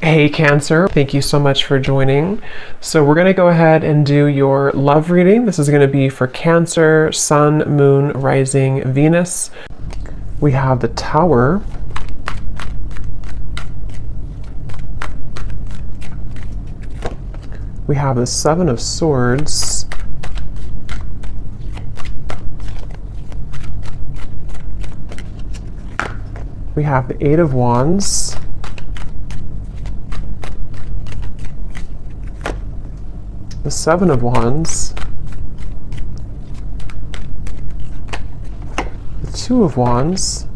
Hey Cancer, thank you so much for joining. So we're going to go ahead and do your love reading. This is going to be for Cancer, Sun, Moon, Rising, Venus. We have the Tower. We have the Seven of Swords. We have the Eight of Wands. The Seven of Wands, the Two of Wands,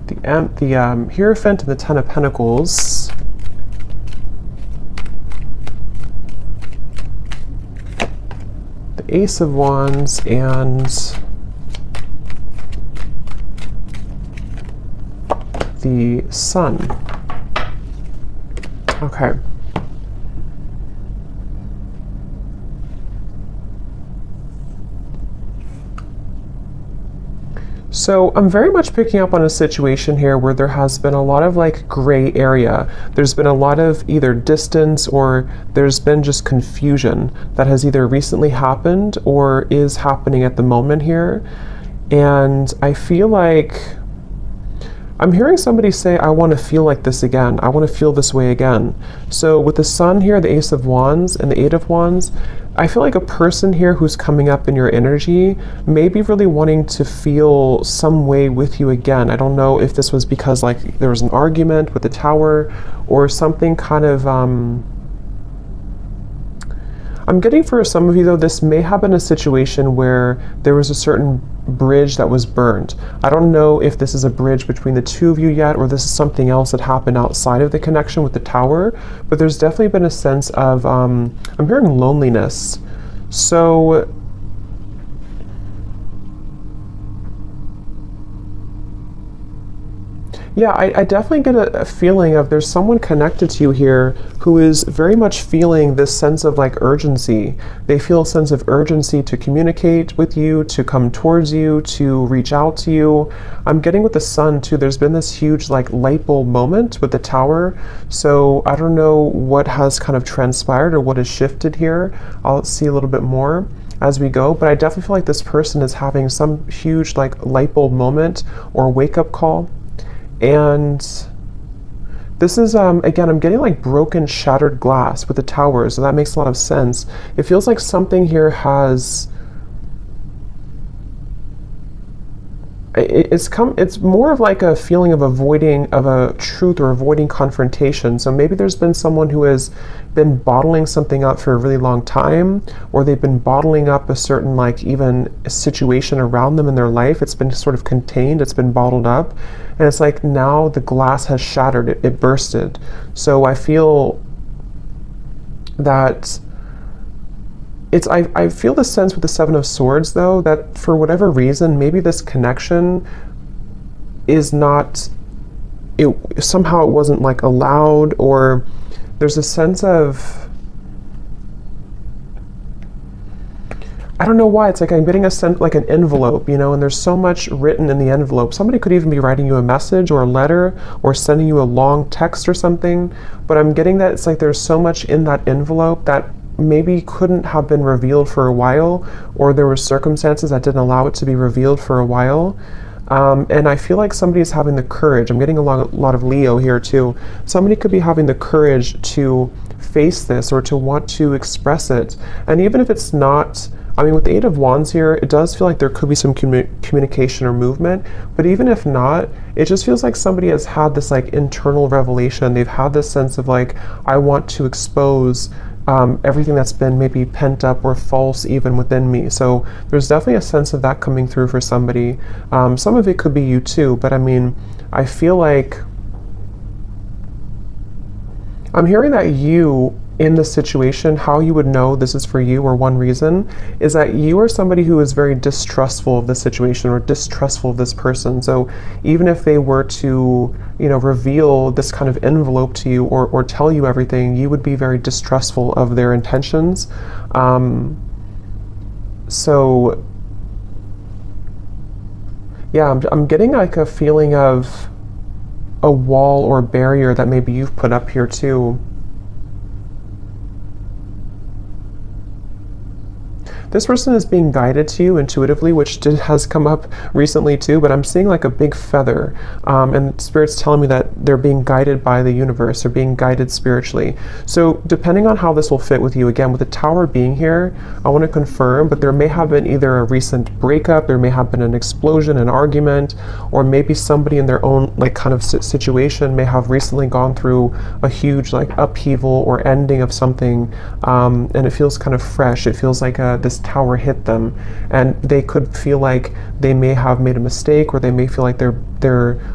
the Hierophant and the Ten of Pentacles, the Ace of Wands, and the Sun. Okay. So I'm very much picking up on a situation here where there has been a lot of like gray area. There's been a lot of either distance or there's been just confusion that has either recently happened or is happening at the moment here. And I feel like I'm hearing somebody say, I want to feel like this again. I want to feel this way again. So with the Sun here, the Ace of Wands, and the Eight of Wands, I feel like a person here who's coming up in your energy may be really wanting to feel some way with you again. I don't know if this was because like there was an argument with the Tower or something kind of, I'm getting for some of you though, this may have been a situation where there was a certain bridge that was burned. I don't know if this is a bridge between the two of you yet, or this is something else that happened outside of the connection with the Tower, but there's definitely been a sense of, I'm hearing loneliness. So, yeah, I definitely get a feeling of there's someone connected to you here who is very much feeling this sense of like urgency. They feel a sense of urgency to communicate with you, to come towards you, to reach out to you. I'm getting with the Sun too, there's been this huge like light bulb moment with the Tower. So I don't know what has kind of transpired or what has shifted here. I'll see a little bit more as we go, but I definitely feel like this person is having some huge like light bulb moment or wake up call. And this is, again, I'm getting like broken, shattered glass with the Tower, so that makes a lot of sense. It feels like something here has, it's more of like a feeling of avoiding of a truth or avoiding confrontation. So maybe there's been someone who has been bottling something up for a really long time, or they've been bottling up a certain like even a situation around them in their life. It's been sort of contained, it's been bottled up, and it's like now the glass has shattered, it bursted. So I feel that I feel the sense with the Seven of Swords though, that for whatever reason, maybe this connection is not, somehow it wasn't like allowed, or there's a sense of, I don't know why, it's like I'm getting a sense like an envelope, you know, and there's so much written in the envelope. Somebody could even be writing you a message or a letter or sending you a long text or something, but I'm getting that it's like there's so much in that envelope that maybe couldn't have been revealed for a while, or there were circumstances that didn't allow it to be revealed for a while. And I feel like somebody is having the courage. I'm getting a lot of Leo here too. Somebody could be having the courage to face this or to want to express it. And even if it's not, I mean, with the Eight of Wands here, it does feel like there could be some communication or movement, but even if not, it just feels like somebody has had this like internal revelation. They've had this sense of like, I want to expose everything that's been maybe pent up or false even within me. So there's definitely a sense of that coming through for somebody. Some of it could be you too, but I mean, I feel like I'm hearing that you in this situation, how you would know this is for you, or one reason, is that you are somebody who is very distrustful of this situation or distrustful of this person. So even if they were to, you know, reveal this kind of envelope to you or tell you everything, you would be very distrustful of their intentions. So Yeah, I'm getting like a feeling of a wall or barrier that maybe you've put up here too. This person is being guided to you intuitively, which has come up recently too, but I'm seeing like a big feather. And Spirit's telling me that they're being guided by the universe, they're being guided spiritually. So depending on how this will fit with you, again, with the Tower being here, I want to confirm, but there may have been either a recent breakup, there may have been an explosion, an argument, or maybe somebody in their own like kind of situation may have recently gone through a huge like upheaval or ending of something, and it feels kind of fresh. It feels like this tower hit them, and they could feel like they may have made a mistake, or they may feel like they're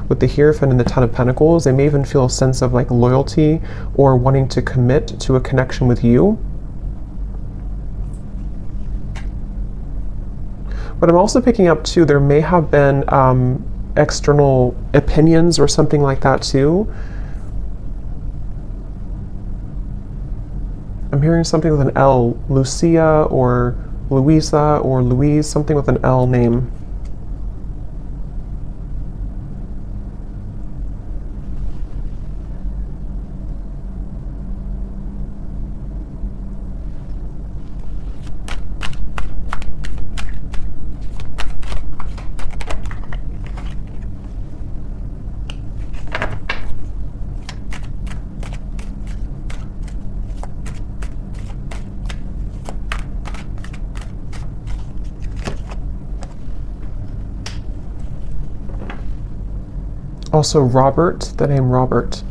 with the Hierophant and the Ten of Pentacles, they may even feel a sense of like loyalty or wanting to commit to a connection with you. But I'm also picking up too, there may have been external opinions or something like that too. I'm hearing something with an L, Lucia or Louisa or Louise, something with an L name. Also Robert, the name Robert.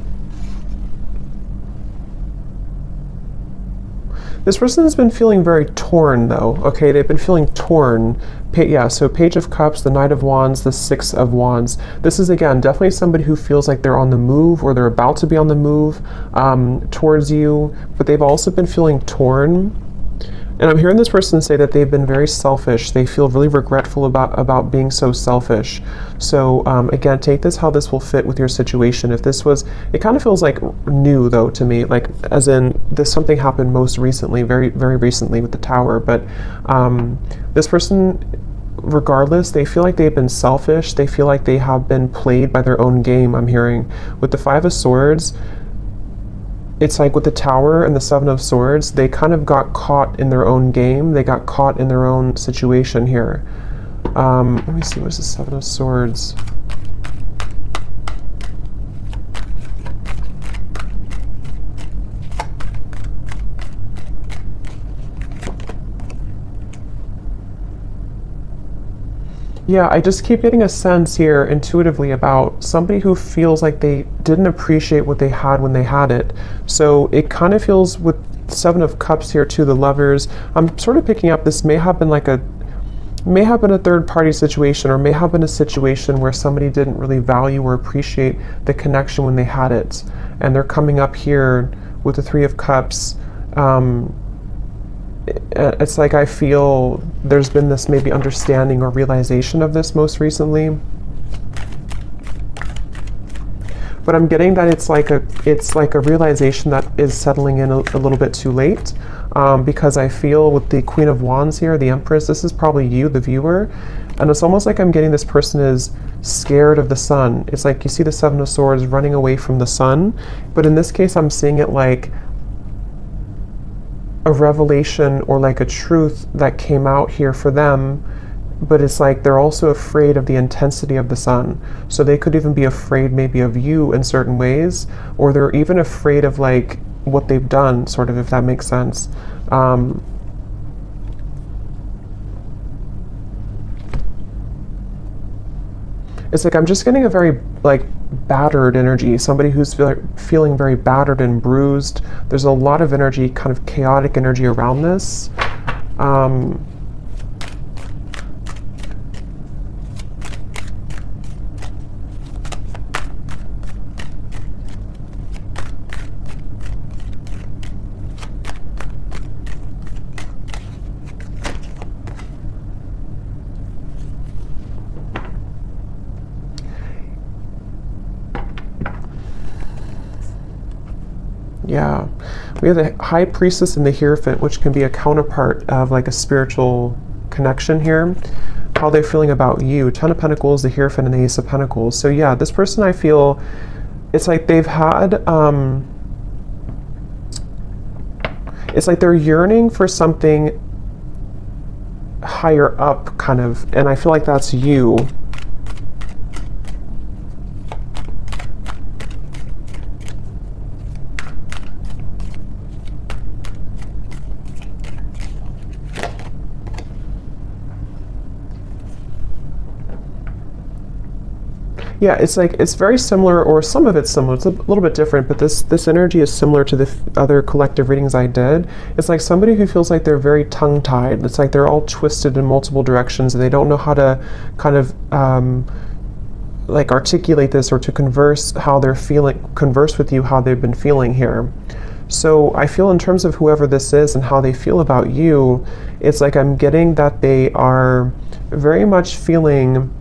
This person has been feeling very torn though, okay? They've been feeling torn. Yeah, so Page of Cups, the Knight of Wands, the Six of Wands. This is, again, definitely somebody who feels like they're on the move or they're about to be on the move towards you, but they've also been feeling torn. And I'm hearing this person say that they've been very selfish. They feel really regretful about being so selfish. So again, take this how this will fit with your situation. If this was, it kind of feels like new though to me, like as in this something happened most recently, very, very recently with the Tower. But this person, regardless, they feel like they've been selfish. They feel like they have been played by their own game, I'm hearing. With the Five of Swords, it's like with the Tower and the Seven of Swords, they kind of got caught in their own game. They got caught in their own situation here. Let me see, what's the Seven of Swords? Yeah, I just keep getting a sense here intuitively about somebody who feels like they didn't appreciate what they had when they had it. So it kind of feels with Seven of Cups here too, the Lovers. I'm sort of picking up this may have been a third party situation, or may have been a situation where somebody didn't really value or appreciate the connection when they had it. And they're coming up here with the Three of Cups. It's like I feel there's been this maybe understanding or realization of this most recently. But I'm getting that it's like a realization that is settling in a little bit too late, because I feel with the Queen of Wands here, the Empress, this is probably you, the viewer, and it's almost like I'm getting this person is scared of the sun. It's like you see the Seven of Swords running away from the sun, but in this case I'm seeing it like a revelation or like a truth that came out here for them, but it's like they're also afraid of the intensity of the sun. So they could even be afraid maybe of you in certain ways, or they're even afraid of like what they've done, sort of, if that makes sense. It's like I'm just getting a very like battered energy, somebody who's feeling very battered and bruised. There's a lot of energy, kind of chaotic energy around this. Yeah, we have the High Priestess and the Hierophant, which can be a counterpart of like a spiritual connection here. how they're feeling about you. Ten of Pentacles, the Hierophant, and the Ace of Pentacles. So yeah, this person, I feel, it's like they've had, it's like they're yearning for something higher up, kind of, and I feel like that's you. Yeah, it's like, it's very similar, or some of it's similar. It's a little bit different, but this energy is similar to the other collective readings I did. It's like somebody who feels like they're very tongue-tied. It's like they're all twisted in multiple directions, and they don't know how to kind of like articulate this, or to converse how they're feeling, converse with you how they've been feeling here. So I feel, in terms of whoever this is and how they feel about you, it's like I'm getting that they are very much feeling,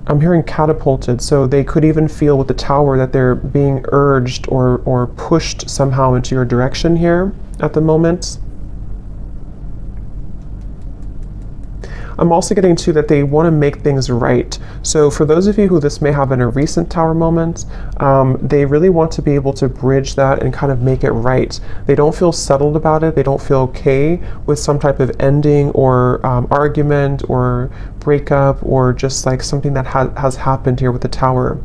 I'm hearing catapulted, so they could even feel with the Tower that they're being urged or pushed somehow into your direction here at the moment. I'm also getting too that they want to make things right. So for those of you who this may have been a recent Tower moment, they really want to be able to bridge that and kind of make it right. They don't feel settled about it. They don't feel okay with some type of ending or argument or breakup, or just like something that has happened here with the Tower.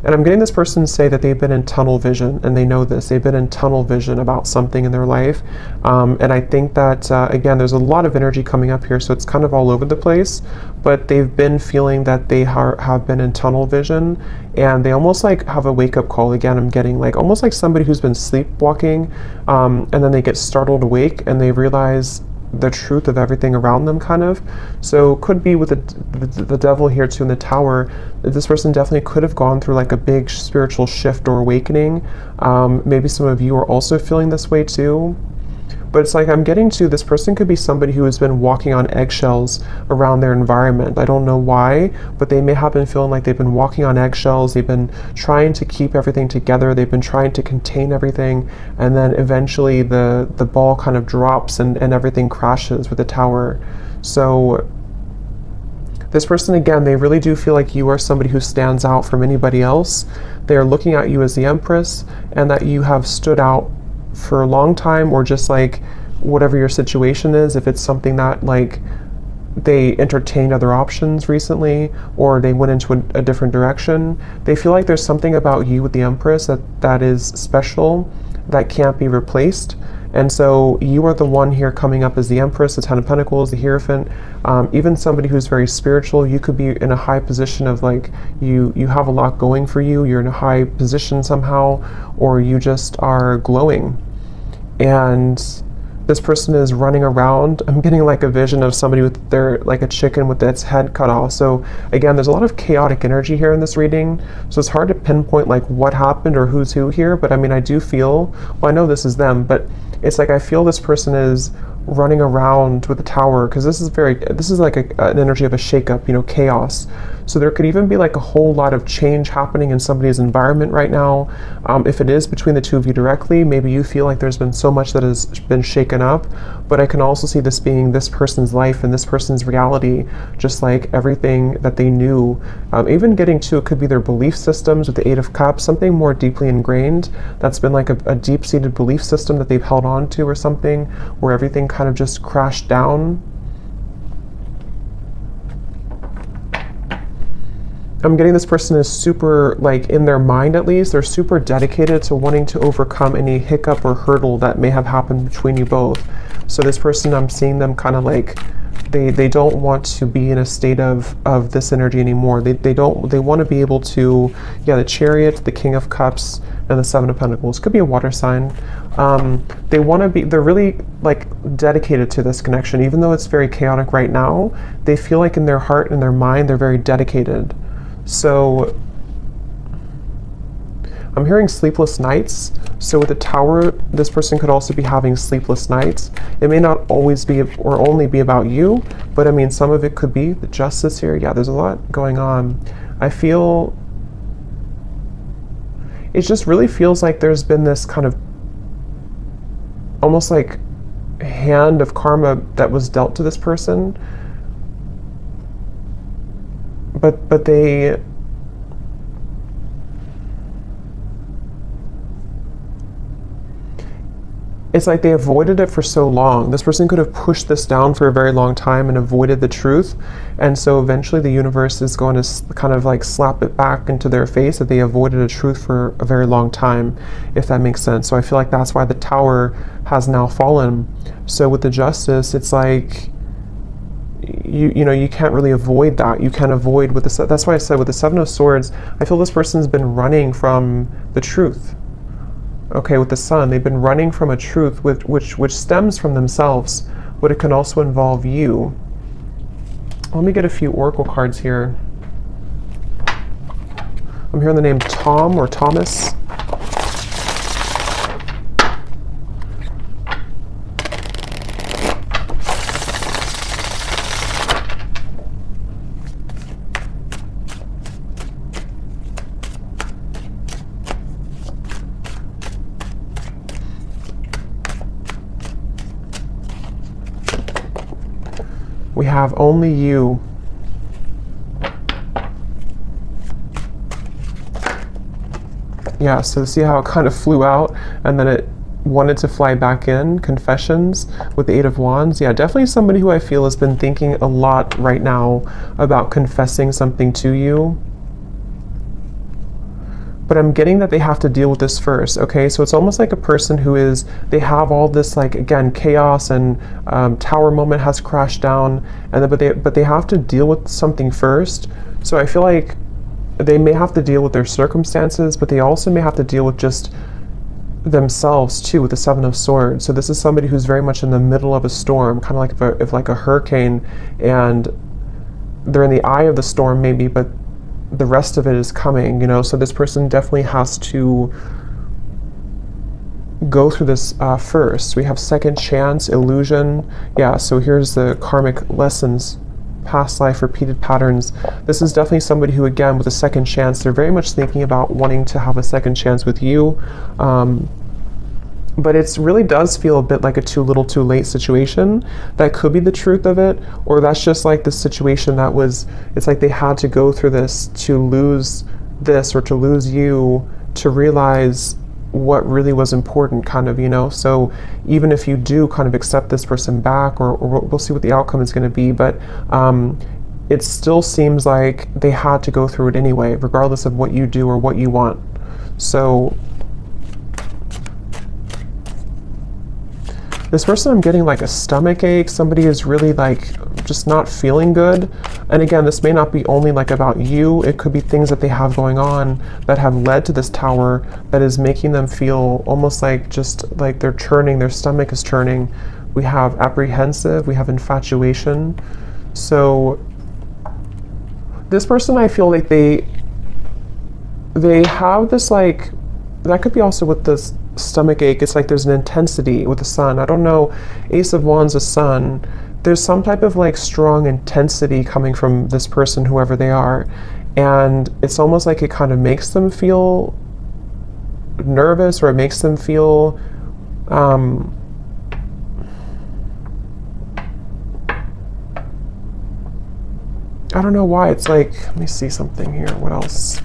And I'm getting this person to say that they've been in tunnel vision, and they know this. They've been in tunnel vision about something in their life. And I think that, again, there's a lot of energy coming up here, so it's kind of all over the place. But they've been feeling that they have been in tunnel vision, and they almost like have a wake-up call. Again, I'm getting like almost like somebody who's been sleepwalking, and then they get startled awake, and they realize the truth of everything around them, kind of. So could be with the devil here too in the Tower. This person definitely could have gone through like a big spiritual shift or awakening. Maybe some of you are also feeling this way too. But it's like I'm getting to, this person could be somebody who has been walking on eggshells around their environment. I don't know why, but they may have been feeling like they've been walking on eggshells. They've been trying to keep everything together. They've been trying to contain everything. And then eventually the ball kind of drops and everything crashes with the Tower. So this person, again, they really do feel like you are somebody who stands out from anybody else. They are looking at you as the Empress, and that you have stood out for a long time, or just like whatever your situation is, if it's something that like they entertained other options recently, or they went into a different direction, they feel like there's something about you with the Empress that is special, that can't be replaced. And so you are the one here coming up as the Empress, the Ten of Pentacles, the Hierophant, even somebody who's very spiritual. You could be in a high position of like, you have a lot going for you, you're in a high position somehow, or you just are glowing. And this person is running around. I'm getting like a vision of somebody with their, like a chicken with its head cut off. So again, there's a lot of chaotic energy here in this reading. So it's hard to pinpoint like what happened or who's who here. But I mean, I do feel, well, I know this is them, but it's like I feel this person is running around with the Tower, because this is like an energy of a shakeup, you know, chaos. So there could even be like a whole lot of change happening in somebody's environment right now. If it is between the two of you directly, maybe you feel like there's been so much that has been shaken up, but I can also see this being this person's life and this person's reality, just like everything that they knew. Even getting to, it could be their belief systems with the Eight of Cups, something more deeply ingrained that's been like a deep-seated belief system that they've held on to, or something where everything kind of just crashed down. I'm getting this person is super, like in their mind at least, they're super dedicated to wanting to overcome any hiccup or hurdle that may have happened between you both. So this person, I'm seeing them kind of like, they don't want to be in a state of this energy anymore. They want to be able to, yeah, the Chariot, the King of Cups, and the Seven of Pentacles. Could be a water sign. They want to be, they're really like dedicated to this connection. Even though it's very chaotic right now, they feel like in their heart and their mind, they're very dedicated. So I'm hearing sleepless nights. So with the Tower, this person could also be having sleepless nights. It may not always be or only be about you, but I mean, some of it could be the Justice here. Yeah, there's a lot going on. I feel, it just really feels like there's been this kind of almost like hand of karma that was dealt to this person, but they, it's like they avoided it for so long. This person could have pushed this down for a very long time and avoided the truth. And so eventually the universe is going to kind of like slap it back into their face that they avoided a truth for a very long time, if that makes sense. So I feel like that's why the Tower has now fallen. So with the Justice, it's like, you know, you can't really avoid that. You can't avoid with the, that's why I said with the Seven of Swords, I feel this person's been running from the truth. Okay, with the Sun, they've been running from a truth which stems from themselves, but it can also involve you. Let me get a few oracle cards here. I'm hearing the name Tom or Thomas. We have only you. Yeah, so see how it kind of flew out and then it wanted to fly back in. Confessions with the Eight of Wands. Yeah, definitely somebody who I feel has been thinking a lot right now about confessing something to you. But I'm getting that they have to deal with this first, okay? So it's almost like a person who is, they have all this, like, again, chaos and Tower moment has crashed down, and then, but they have to deal with something first. So I feel like they may have to deal with their circumstances, but they also may have to deal with just themselves too, with the Seven of Swords. So this is somebody who's very much in the middle of a storm, kind of like if like a hurricane, and they're in the eye of the storm maybe, but the rest of it is coming, you know. So this person definitely has to go through this first. We have second chance, illusion. Yeah, so here's the karmic lessons, past life, repeated patterns. This is definitely somebody who, again, with a second chance, they're very much thinking about wanting to have a second chance with you. But it really does feel a bit like a too little too late situation. That could be the truth of it, or that's just like the situation that was, it's like they had to go through this to lose this or to lose you to realize what really was important, kind of, you know. So even if you do kind of accept this person back, or we'll see what the outcome is going to be, but it still seems like they had to go through it anyway, regardless of what you do or what you want. So this person, I'm getting like a stomach ache. Somebody is really like just not feeling good. And again, this may not be only like about you. It could be things that they have going on that have led to this Tower that is making them feel almost like just like they're churning, their stomach is churning. We have apprehensive, we have infatuation. So this person, I feel like they have this, like, that could be also with this stomach ache. It's like there's an intensity with the Sun. I don't know, Ace of Wands, the Sun. There's some type of like strong intensity coming from this person, whoever they are. And it's almost like it kind of makes them feel nervous, or it makes them feel I don't know why. It's like, let me see something here. What else?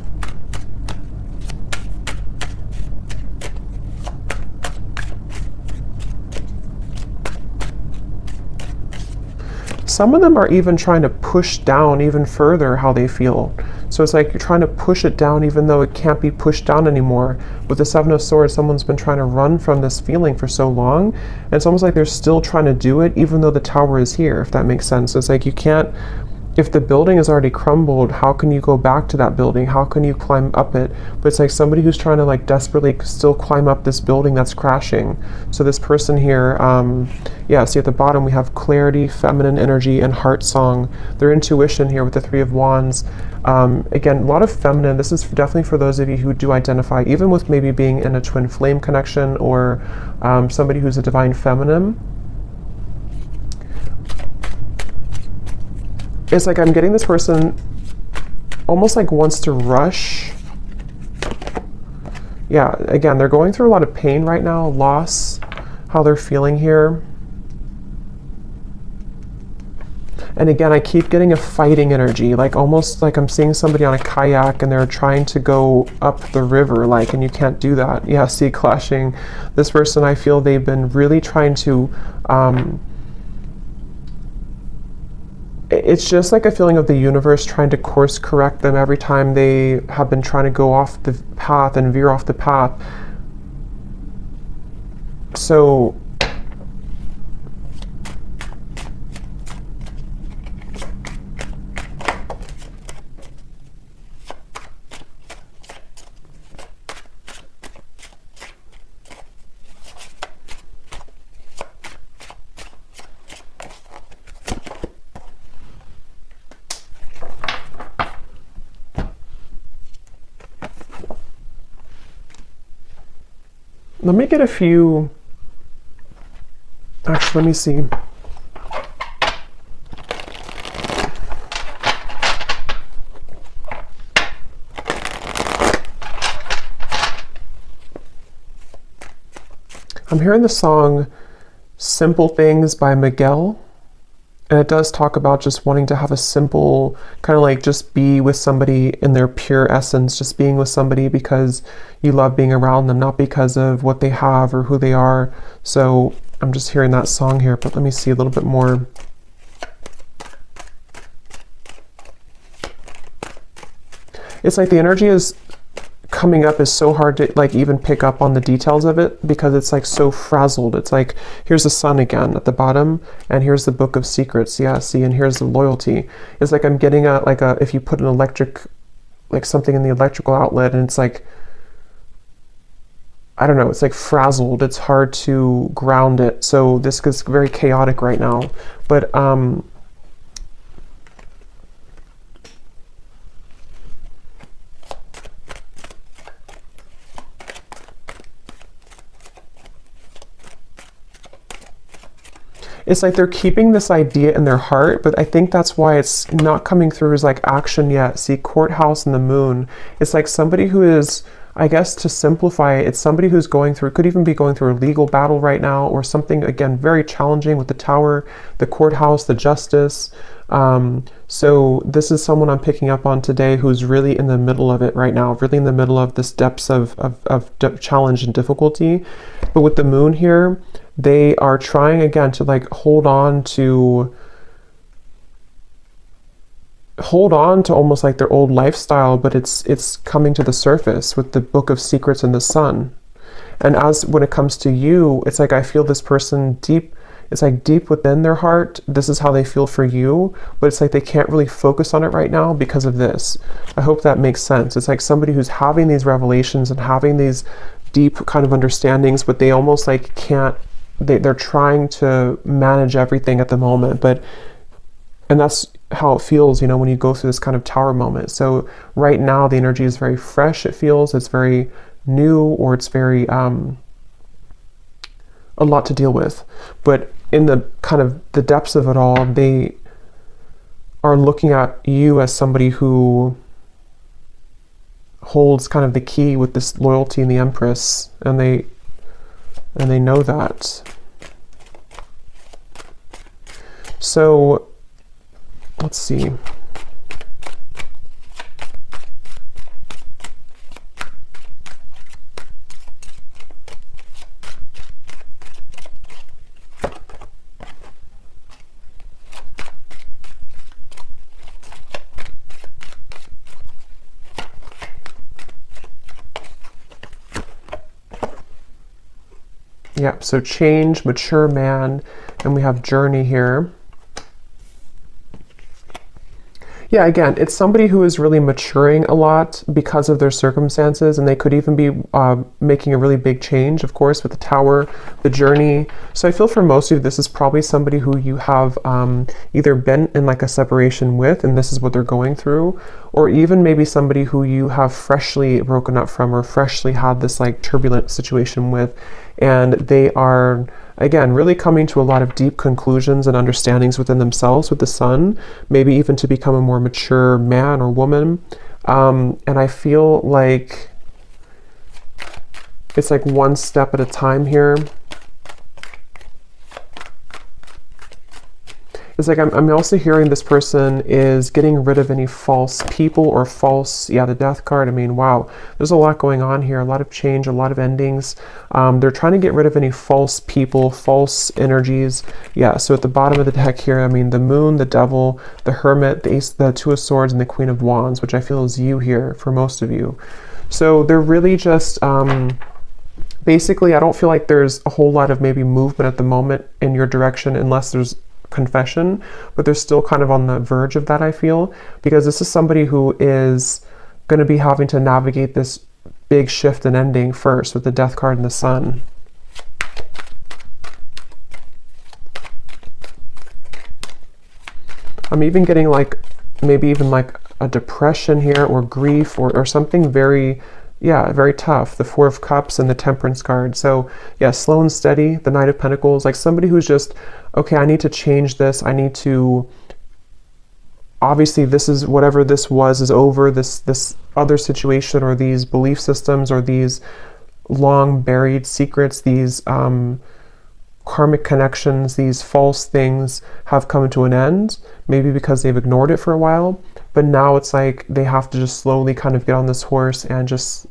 Some of them are even trying to push down even further how they feel. So it's like you're trying to push it down even though it can't be pushed down anymore. With the Seven of Swords, someone's been trying to run from this feeling for so long, and it's almost like they're still trying to do it even though the Tower is here, if that makes sense. So it's like you can't, if the building is already crumbled, how can you go back to that building? How can you climb up it? But it's like somebody who's trying to like desperately still climb up this building that's crashing. So this person here, yeah, see at the bottom we have clarity, feminine energy, and heart song. Their intuition here with the Three of Wands. Again, a lot of feminine. This is definitely for those of you who do identify, even with maybe being in a twin flame connection, or somebody who's a divine feminine. It's like I'm getting this person almost like wants to rush. Yeah, again, they're going through a lot of pain right now, loss, how they're feeling here. And again, I keep getting a fighting energy, like almost like I'm seeing somebody on a kayak and they're trying to go up the river, like, and you can't do that. Yeah, see, clashing. This person, I feel they've been really trying to, it's just like a feeling of the universe trying to course correct them every time they have been trying to go off the path and veer off the path. So let me get a few, actually, let me see. I'm hearing the song Simple Things by Miguel. And it does talk about just wanting to have a simple, kind of like just be with somebody in their pure essence, just being with somebody because you love being around them, not because of what they have or who they are. So I'm just hearing that song here, but let me see a little bit more. It's like the energy is coming up is so hard to like even pick up on the details of it because it's like so frazzled. It's like, here's the sun again at the bottom and here's the book of secrets. Yeah, see, and here's the loyalty. It's like I'm getting if you put an electric, like something in the electrical outlet and it's like, I don't know, it's like frazzled. It's hard to ground it. So this is very chaotic right now. But it's like they're keeping this idea in their heart, but I think that's why it's not coming through as like action yet. See, courthouse and the moon. It's like somebody who is, I guess to simplify it, it's somebody who's going through, could even be going through a legal battle right now or something, again, very challenging with the tower, the courthouse, the justice. So this is someone I'm picking up on today who's really in the middle of it right now, really in the middle of this depths of challenge and difficulty. But with the moon here, they are trying again to like hold on to almost like their old lifestyle, but it's coming to the surface with the book of secrets and the sun. And as when it comes to you, it's like I feel this person deep, it's like deep within their heart, this is how they feel for you, but it's like they can't really focus on it right now because of this. I hope that makes sense. It's like somebody who's having these revelations and having these deep kind of understandings, but they almost like can't, they're trying to manage everything at the moment, and that's how it feels, you know, when you go through this kind of tower moment. So right now the energy is very fresh. It feels it's very new, or it's very a lot to deal with. But in the kind of the depths of it all, they are looking at you as somebody who holds kind of the key with this loyalty in the Empress, and they know that. So let's see. Yeah, so change, mature man, and we have journey here. Yeah, again, it's somebody who is really maturing a lot because of their circumstances, and they could even be making a really big change, of course, with the tower, the journey. So I feel for most of you, this is probably somebody who you have either been in like a separation with, and this is what they're going through, or even maybe somebody who you have freshly broken up from or freshly had this like turbulent situation with, and they are, again, really coming to a lot of deep conclusions and understandings within themselves with the sun, maybe even to become a more mature man or woman. And I feel like it's like one step at a time here. It's like I'm also hearing this person is getting rid of any false people or false, yeah, the death card. I mean, wow, there's a lot going on here, a lot of change, a lot of endings. They're trying to get rid of any false people, false energies. Yeah, so at the bottom of the deck here, I mean, the moon, the devil, the hermit, the ace, the two of swords, and the queen of wands, which I feel is you here for most of you. So they're really just, basically, I don't feel like there's a whole lot of maybe movement at the moment in your direction unless there's confession, but they're still kind of on the verge of that, I feel, because this is somebody who is going to be having to navigate this big shift and ending first with the death card and the sun. I'm even getting like maybe even like a depression here or grief or something very, yeah, very tough. The Four of Cups and the Temperance card. So yeah, slow and steady, the Knight of Pentacles, like somebody who's just, okay, I need to change this. I need to, obviously this is, whatever this was is over, this other situation or these belief systems or these long buried secrets, these karmic connections, these false things have come to an end, maybe because they've ignored it for a while, but now it's like they have to just slowly kind of get on this horse and just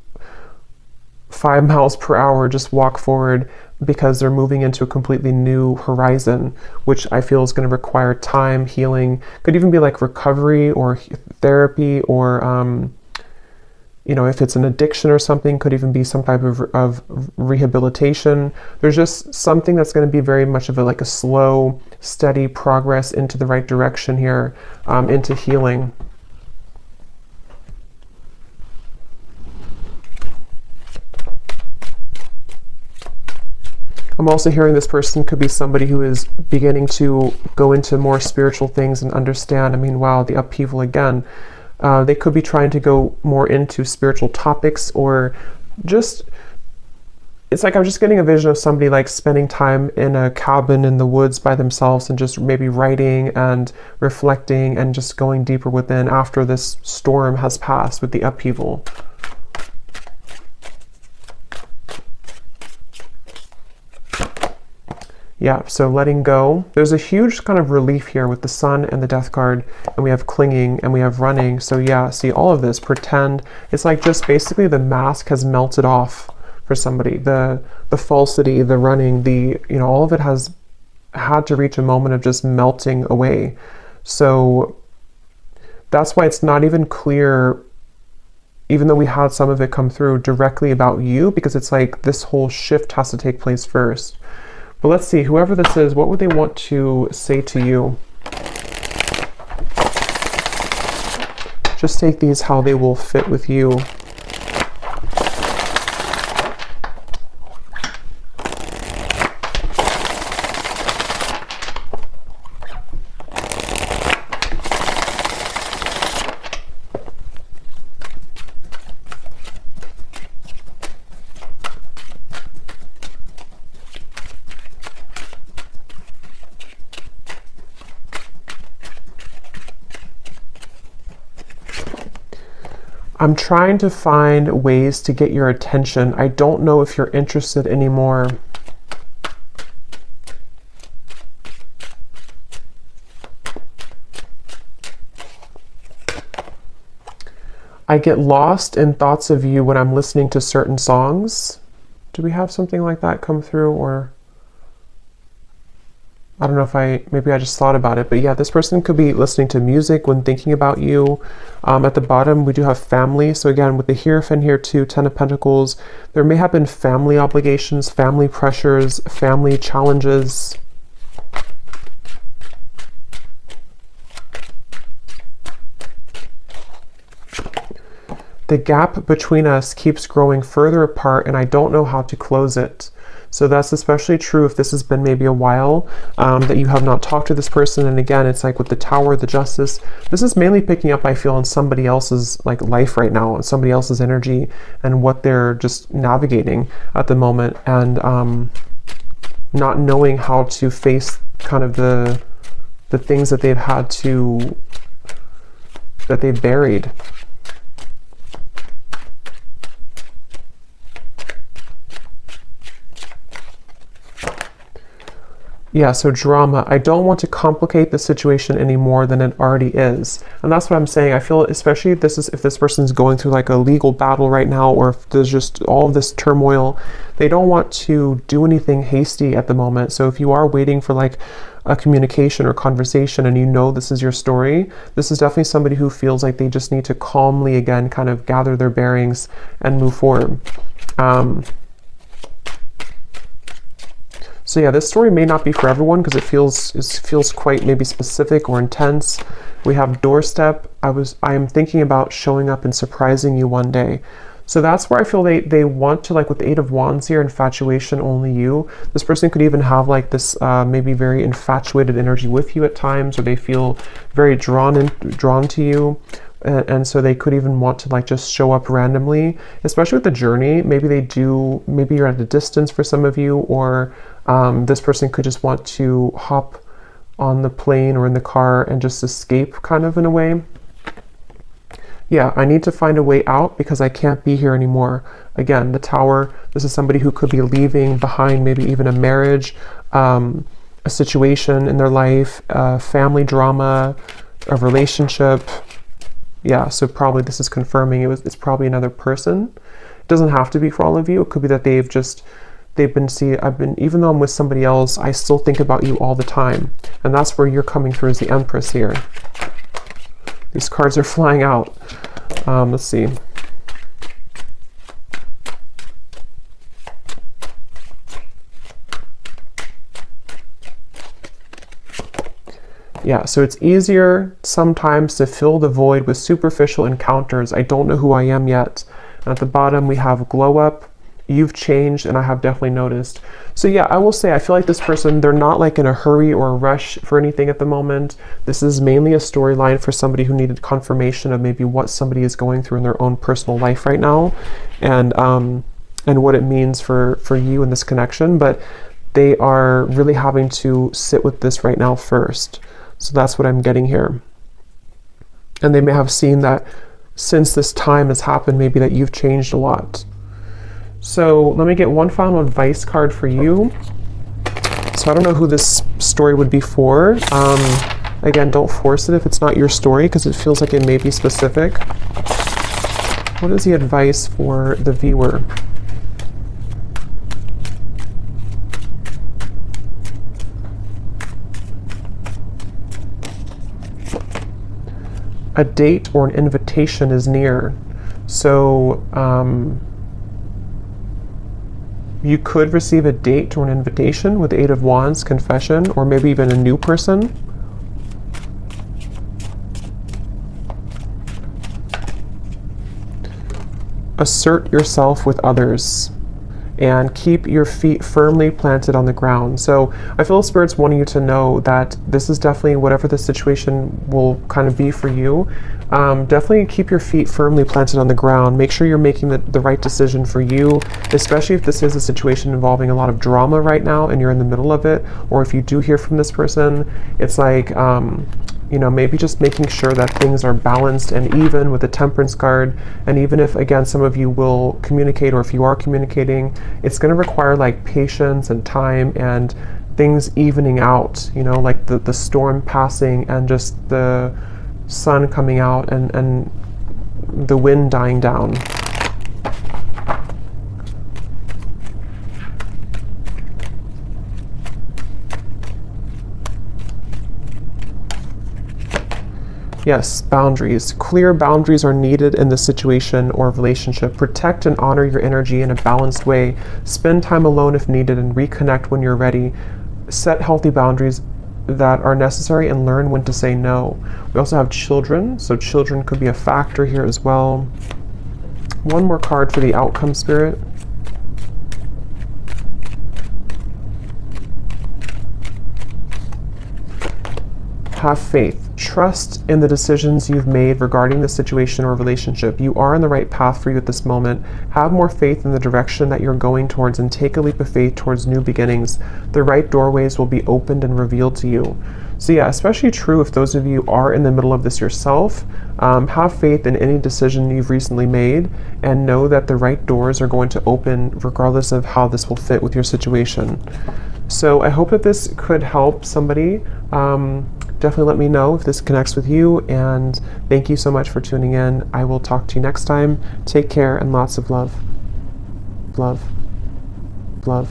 5 miles per hour just walk forward, because they're moving into a completely new horizon, which I feel is going to require time, healing, could even be like recovery or therapy, or you know, if it's an addiction or something, could even be some type of rehabilitation. There's just something that's going to be very much of like a slow, steady progress into the right direction here, into healing. I'm also hearing this person could be somebody who is beginning to go into more spiritual things and understand. I mean, wow, the upheaval again. They could be trying to go more into spiritual topics, or just, it's like I'm just getting a vision of somebody like spending time in a cabin in the woods by themselves and just maybe writing and reflecting and just going deeper within after this storm has passed with the upheaval. Yeah, so letting go. There's a huge kind of relief here with the sun and the death card, and we have clinging and we have running. So yeah, see all of this, pretend. It's like just basically the mask has melted off for somebody. The falsity, the running, the, you know, all of it has had to reach a moment of just melting away. So that's why it's not even clear, even though we had some of it come through directly about you, because it's like this whole shift has to take place first. But let's see, whoever this is, what would they want to say to you? Just take these how they will fit with you. I'm trying to find ways to get your attention. I don't know if you're interested anymore. I get lost in thoughts of you when I'm listening to certain songs. Do we have something like that come through? Or I don't know if maybe I just thought about it, but yeah, this person could be listening to music when thinking about you. At the bottom, we do have family. So again, with the Hierophant here too, Ten of Pentacles, there may have been family obligations, family pressures, family challenges. The gap between us keeps growing further apart, and I don't know how to close it. So that's especially true if this has been maybe a while that you have not talked to this person. And again, it's like with the Tower, the Justice, this is mainly picking up, I feel, on somebody else's like life right now, and somebody else's energy and what they're just navigating at the moment, and not knowing how to face kind of the things that they've had to, that they've buried. Yeah, so drama. I don't want to complicate the situation any more than it already is. And that's what I'm saying. I feel, especially if this person's going through like a legal battle right now, or if there's just all of this turmoil, they don't want to do anything hasty at the moment. So if you are waiting for like a communication or conversation and you know this is your story, this is definitely somebody who feels like they just need to calmly again kind of gather their bearings and move forward. So yeah, this story may not be for everyone because it feels quite maybe specific or intense. We have doorstep. I am thinking about showing up and surprising you one day. So that's where I feel they want to, like with the Eight of Wands here, infatuation, only you. This person could even have like this maybe very infatuated energy with you at times, or they feel very drawn to you. And so they could even want to like just show up randomly, especially with the journey. Maybe you're at a distance for some of you, or this person could just want to hop on the plane or in the car and just escape kind of in a way. Yeah, I need to find a way out because I can't be here anymore. Again, the Tower, this is somebody who could be leaving behind maybe even a marriage, a situation in their life, family drama, a relationship. Yeah, so probably this is confirming it's probably another person. It doesn't have to be for all of you. It could be that even though I'm with somebody else, I still think about you all the time. And that's where you're coming through as the Empress here. These cards are flying out. Let's see. Yeah, so it's easier sometimes to fill the void with superficial encounters. I don't know who I am yet. And at the bottom, we have glow up. You've changed, and I have definitely noticed. So yeah, I will say, I feel like this person, they're not like in a hurry or a rush for anything at the moment. This is mainly a storyline for somebody who needed confirmation of maybe what somebody is going through in their own personal life right now, and what it means for you in this connection. But they are really having to sit with this right now first. So that's what I'm getting here. And they may have seen that since this time has happened, maybe that you've changed a lot. So let me get one final advice card for you. So I don't know who this story would be for. Again, don't force it if it's not your story, because it feels like it may be specific. What is the advice for the viewer? A date or an invitation is near. So you could receive a date or an invitation with the Eight of Wands, confession, or maybe even a new person. Assert yourself with others and keep your feet firmly planted on the ground. So I feel Spirit's wanting you to know that this is definitely, whatever the situation will kind of be for you, definitely keep your feet firmly planted on the ground. Make sure you're making the right decision for you, especially if this is a situation involving a lot of drama right now and you're in the middle of it, or if you do hear from this person, it's like, maybe just making sure that things are balanced and even with the Temperance card. And even if, again, some of you will communicate, or if you are communicating, it's going to require like patience and time and things evening out, like the storm passing and just the sun coming out and the wind dying down. Yes, boundaries. Clear boundaries are needed in this situation or relationship. Protect and honor your energy in a balanced way. Spend time alone if needed and reconnect when you're ready. Set healthy boundaries that are necessary and learn when to say no. We also have children, so children could be a factor here as well. One more card for the outcome, Spirit. Have faith. Trust in the decisions you've made regarding the situation or relationship. You are on the right path for you at this moment. Have more faith in the direction that you're going towards and take a leap of faith towards new beginnings. The right doorways will be opened and revealed to you. So yeah, especially true if those of you are in the middle of this yourself. Have faith in any decision you've recently made and know that the right doors are going to open regardless of how this will fit with your situation. So I hope that this could help somebody. Definitely let me know if this connects with you, and thank you so much for tuning in. I will talk to you next time. Take care and lots of love. Love. Love.